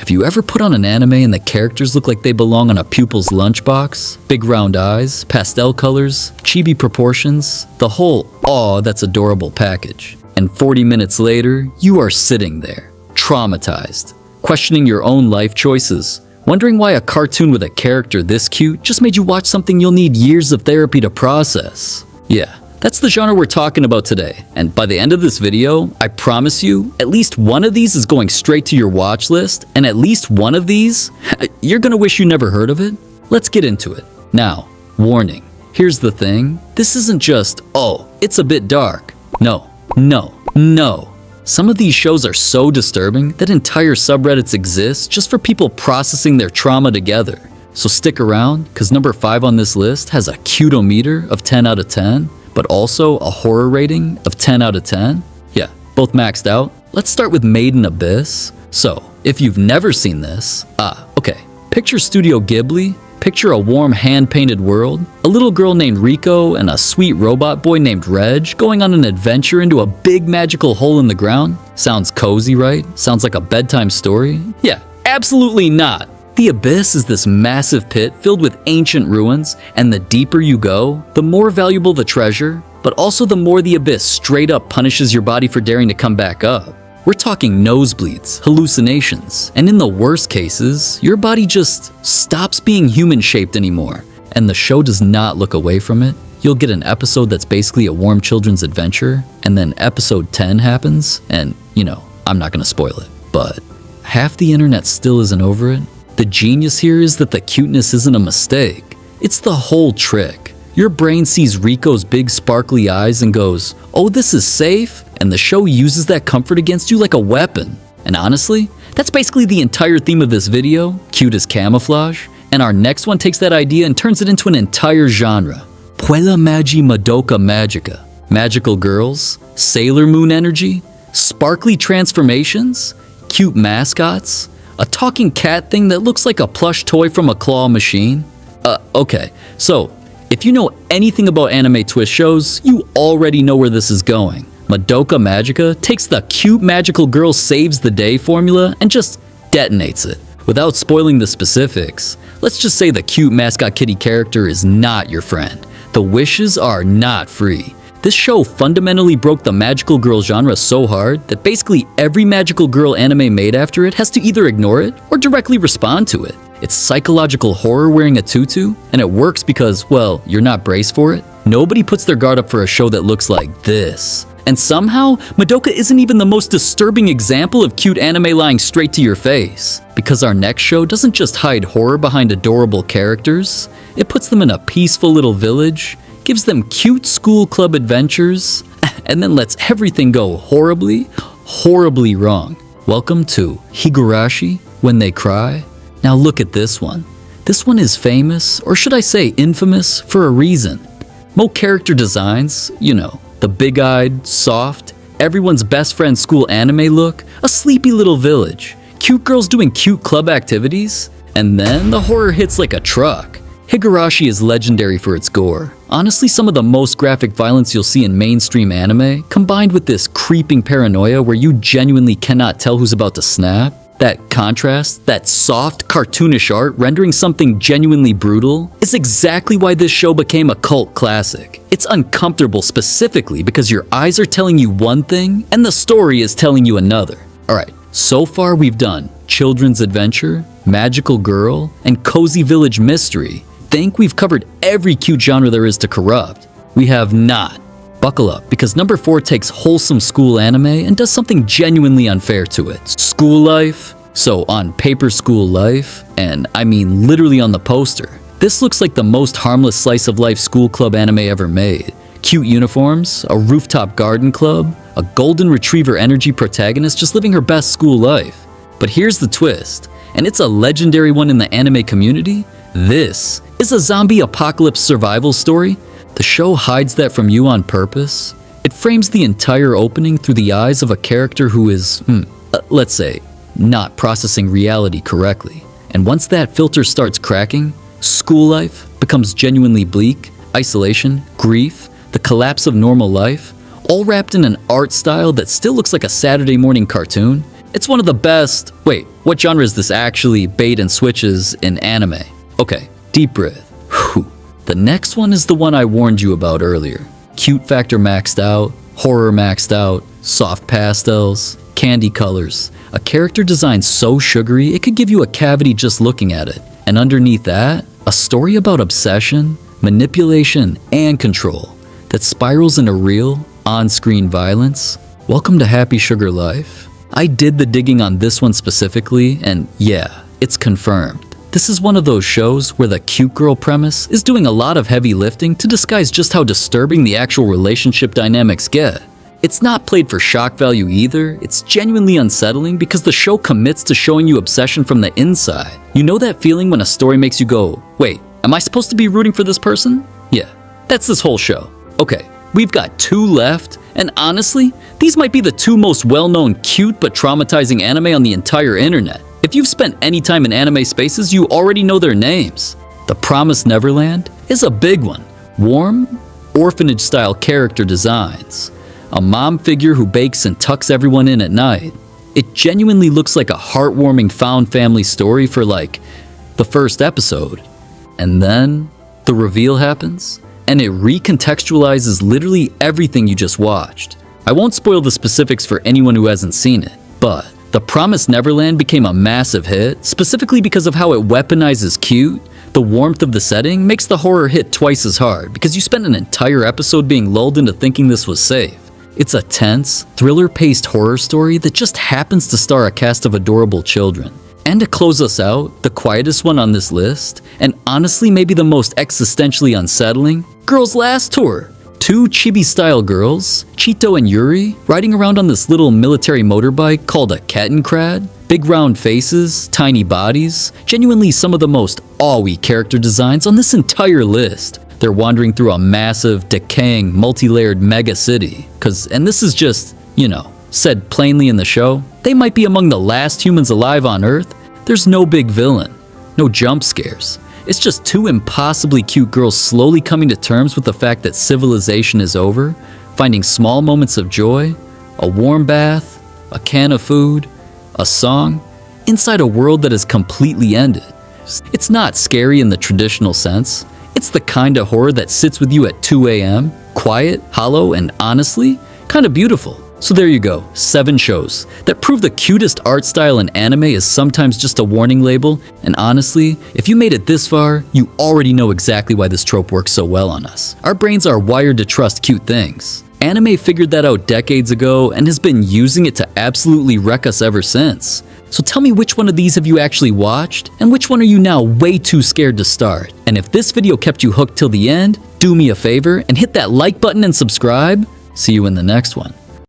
Have you ever put on an anime and the characters look like they belong on a pupil's lunchbox? Big round eyes, pastel colors, chibi proportions, the whole aw that's adorable package. And 40 minutes later, you are sitting there, traumatized, questioning your own life choices, wondering why a cartoon with a character this cute just made you watch something you'll need years of therapy to process. Yeah, that's the genre we're talking about today, and by the end of this video, I promise you, at least one of these is going straight to your watch list, and at least one of these, you're gonna wish you never heard of it. Let's get into it. Now, warning, here's the thing, this isn't just, oh, it's a bit dark. No. Some of these shows are so disturbing that entire subreddits exist just for people processing their trauma together. So stick around, because number 5 on this list has a cute-o-meter of 10 out of 10, but also a horror rating of 10 out of 10. Yeah, both maxed out. Let's start with Made in Abyss. So, if you've never seen this, okay, picture Studio Ghibli, picture a warm hand-painted world, a little girl named Riko and a sweet robot boy named Reg going on an adventure into a big magical hole in the ground. Sounds cozy, right? Sounds like a bedtime story? Yeah, absolutely not. The Abyss is this massive pit filled with ancient ruins, and the deeper you go, the more valuable the treasure, but also the more the Abyss straight up punishes your body for daring to come back up. We're talking nosebleeds, hallucinations, and in the worst cases, your body just stops being human-shaped anymore. And the show does not look away from it. You'll get an episode that's basically a warm children's adventure, and then episode 10 happens, and, I'm not gonna spoil it, but half the internet still isn't over it. The genius here is that the cuteness isn't a mistake. It's the whole trick. Your brain sees Riko's big sparkly eyes and goes, oh, this is safe? And the show uses that comfort against you like a weapon. And honestly, that's basically the entire theme of this video, cute as camouflage. And our next one takes that idea and turns it into an entire genre. Puella Magi Madoka Magica. Magical girls, Sailor Moon energy, sparkly transformations, cute mascots, a talking cat thing that looks like a plush toy from a claw machine. Okay, so if you know anything about anime twist shows, you already know where this is going. Madoka Magica takes the cute magical girl saves the day formula and just detonates it. Without spoiling the specifics, let's just say the cute mascot kitty character is not your friend. The wishes are not free. This show fundamentally broke the magical girl genre so hard that basically every magical girl anime made after it has to either ignore it or directly respond to it. It's psychological horror wearing a tutu, and it works because, well, you're not braced for it. Nobody puts their guard up for a show that looks like this. And somehow, Madoka isn't even the most disturbing example of cute anime lying straight to your face. Because our next show doesn't just hide horror behind adorable characters, it puts them in a peaceful little village, gives them cute school club adventures, and then lets everything go horribly wrong. Welcome to Higurashi When They Cry. Now look at this one. This one is famous, or should I say infamous, for a reason. Mo character designs, the big-eyed, soft, everyone's best friend school anime look, a sleepy little village, cute girls doing cute club activities, and then the horror hits like a truck. Higurashi is legendary for its gore. Honestly, some of the most graphic violence you'll see in mainstream anime, combined with this creeping paranoia where you genuinely cannot tell who's about to snap. That contrast, that soft, cartoonish art rendering something genuinely brutal, is exactly why this show became a cult classic. It's uncomfortable specifically because your eyes are telling you one thing and the story is telling you another. Alright, so far we've done children's adventure, magical girl, and cozy village mystery. Think we've covered every cute genre there is to corrupt. We have not. Buckle up, because number 4 takes wholesome school anime and does something genuinely unfair to it. School life. So on paper school life, and I mean literally on the poster, this looks like the most harmless slice of life school club anime ever made. Cute uniforms, a rooftop garden club, a golden retriever energy protagonist just living her best school life. But here's the twist, and it's a legendary one in the anime community. This is a zombie apocalypse survival story. The show hides that from you on purpose. It frames the entire opening through the eyes of a character who is, let's say, not processing reality correctly. And once that filter starts cracking, school life becomes genuinely bleak, isolation, grief, the collapse of normal life, all wrapped in an art style that still looks like a Saturday morning cartoon. It's one of the best. Wait, what genre is this actually? Bait and switches in anime. Okay, deep breath. Whew. The next one is the one I warned you about earlier. Cute factor maxed out, horror maxed out, soft pastels, candy colors. A character design so sugary it could give you a cavity just looking at it. And underneath that, a story about obsession, manipulation, and control that spirals into real, on-screen violence. Welcome to Happy Sugar Life. I did the digging on this one specifically, and yeah, it's confirmed. This is one of those shows where the cute girl premise is doing a lot of heavy lifting to disguise just how disturbing the actual relationship dynamics get. It's not played for shock value either, it's genuinely unsettling because the show commits to showing you obsession from the inside. You know that feeling when a story makes you go, wait, am I supposed to be rooting for this person? Yeah, that's this whole show. Okay, we've got 2 left, and honestly, these might be the 2 most well-known cute but traumatizing anime on the entire internet. If you've spent any time in anime spaces, you already know their names. The Promised Neverland is a big one. Warm, orphanage-style character designs. A mom figure who bakes and tucks everyone in at night. It genuinely looks like a heartwarming found family story for like the first episode. And then the reveal happens, and it recontextualizes literally everything you just watched. I won't spoil the specifics for anyone who hasn't seen it, but The Promised Neverland became a massive hit, specifically because of how it weaponizes cute. The warmth of the setting makes the horror hit twice as hard because you spend an entire episode being lulled into thinking this was safe. It's a tense, thriller-paced horror story that just happens to star a cast of adorable children. And to close us out, the quietest one on this list, and honestly maybe the most existentially unsettling, Girls Last Tour. 2 chibi-style girls, Chito and Yuri, riding around on this little military motorbike called a Kettenkrad. Big round faces, tiny bodies, genuinely some of the most awe-y character designs on this entire list. They're wandering through a massive, decaying, multi-layered mega city. And this is just, said plainly in the show, they might be among the last humans alive on Earth. There's no big villain, no jump scares. It's just 2 impossibly cute girls slowly coming to terms with the fact that civilization is over, finding small moments of joy, a warm bath, a can of food, a song, inside a world that is completely ended. It's not scary in the traditional sense. It's the kind of horror that sits with you at 2 a.m., quiet, hollow, and honestly, kind of beautiful. So there you go, 7 shows that prove the cutest art style in anime is sometimes just a warning label, and honestly, if you made it this far, you already know exactly why this trope works so well on us. Our brains are wired to trust cute things. Anime figured that out decades ago and has been using it to absolutely wreck us ever since. So tell me which one of these have you actually watched, and which one are you now way too scared to start? And if this video kept you hooked till the end, do me a favor and hit that like button and subscribe. See you in the next one.